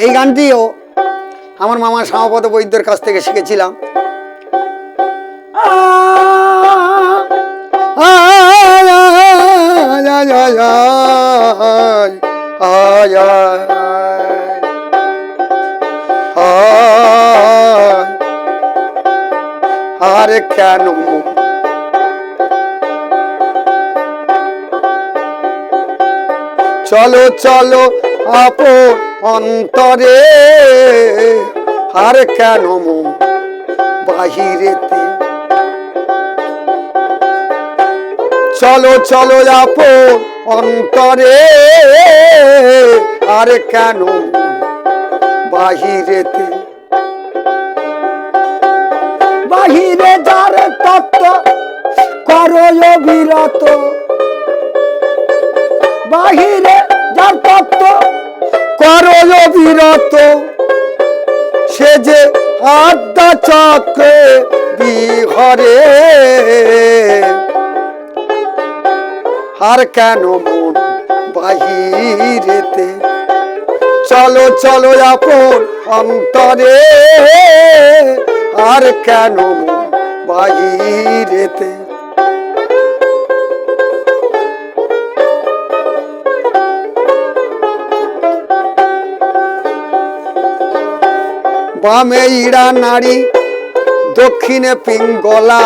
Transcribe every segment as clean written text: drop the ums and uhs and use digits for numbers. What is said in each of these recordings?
এই গানটিও আমার মামা শ্যামাপদ বৈদ্যর কাছ থেকে শিখেছিলাম। আরে কেন চলো চলো আপন অন্তরে, আর কেন বাহিরেতে, চলো চলো আপন অন্তরে, আর কেন বাহিরেতে। বাহিরে যার তত্ত্ব করো বিরত, বাহিরে যার তত্ত্ব করো বিরত, সে যে আড্ডা চক্রে বিহরে, আর কেন মন বাহিরেতে, চলো চলো আপন অন্তরে, আর কেন মন বাহিরেতে। বামে ইড়া নারী দক্ষিণে পিঙ্গলা,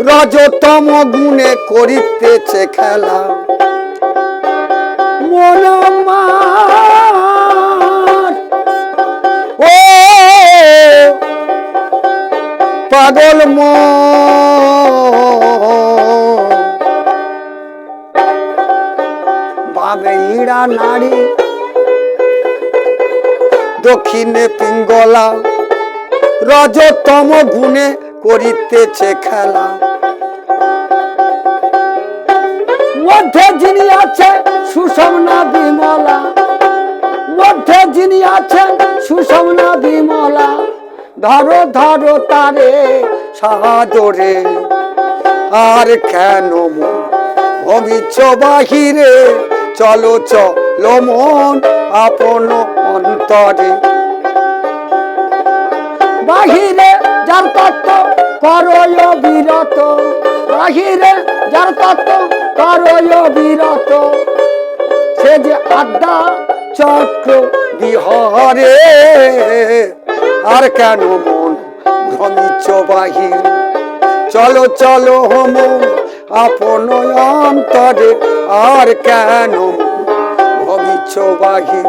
রজতম গুণে করিতেছে খেলা। মন আমার ও পাগল মন, বামে ইড়া নারী দক্ষিণে পিঙ্গলা, রজতম গুণে করিতেছে খেলা। মধ্যে যিনি আছে সুষমনা বিমলা, মধ্যে যিনি আছেন সুষমনা বিমলা, ধরো ধরো তারে সাদরে, আর কেন ভবিষ্য বাহিরে, চলো চলো মন আপন অন্তরে। বাহিরে যার তত্ত্ব করো বিরত, বাহিরে যার তত্ত্ব করো বিরত, সে যে আড্ডা চক্র বিহরে, আর কেন মন ভ্রমিচ্ছ বাহির, চলো চলো মন আপন অন্তরে, আর কেন ভ্রমিচ্ছ বাহির।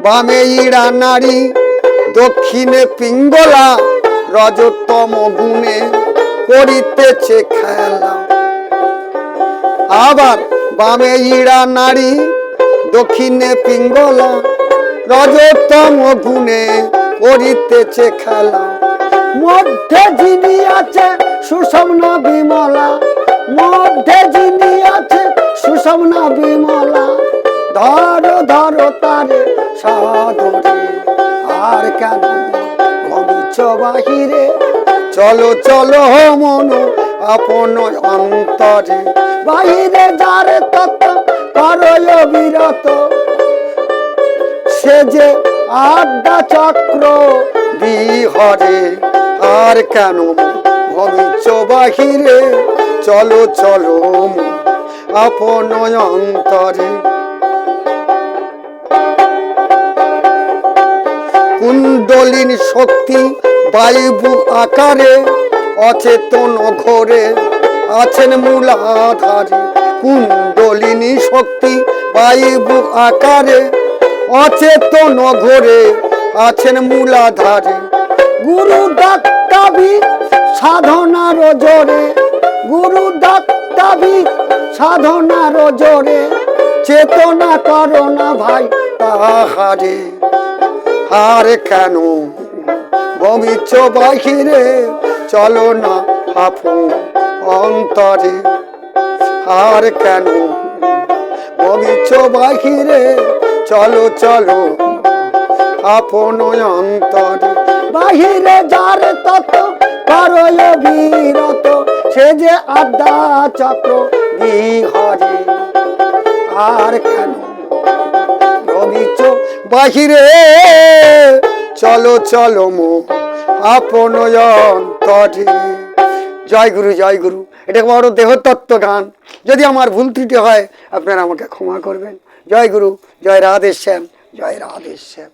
বামে ইড়া নারী দক্ষিণে পিঙ্গলা, রজতম গুণে করিতেছে খেলা। আবার বামে ইড়া নারী দক্ষিণে পিঙ্গলা, রজতম গুণে করিতেছে খেলা। মধ্যে যিনি আছে সুষমনা বিমলা, মধ্যে যিনি আছে সুষমনা বিমলা, ধরো ধরো তারে সাদরে, আর কেন ভবিষ্য বাহিরে, চলো চলো মন আপন অন্তরে। বাহিরে যার তত্ত্ব করো বিরত, সে যে আড্ডা চক্র বিহরে, আর কেন ভবিষ্য বাহিরে, চলো চলো আপন অন্তরে। কুণ্ডলিনী শক্তি বায়ু আকারে, অচেতন ঘোরে আছেন মূলাধারে। কুণ্ডলিনী শক্তি বায়ু আকারে, অচেতন ঘোরে আছেন মূলাধারে। গুরু দত্তাবি সাধনার জোরে, গুরু দত্তাবি সাধনার জোরে, চেতনা করো না ভাই তাহারে, আর কেন ভবিষ্য বাহিরে, চলো না আপন অন্তরে, আর কেন রবিছ বাহিরে চলো চলো আপন অন্তরে বাহিরে যার তত করো বিরত সে যে আড্ডা চক্র বিহারে আর কেন রবিছ বাহিরে চলো চলো মো আপন অন্তরে। জয় গুরু জয় গুরু। এটা বড় দেহতত্ত্ব গান, যদি আমার ভুল ত্রুটি হয় আপনারা আমাকে ক্ষমা করবেন। জয় গুরু, জয় রাধেশ্যাম, জয় রাধেশ্যাম।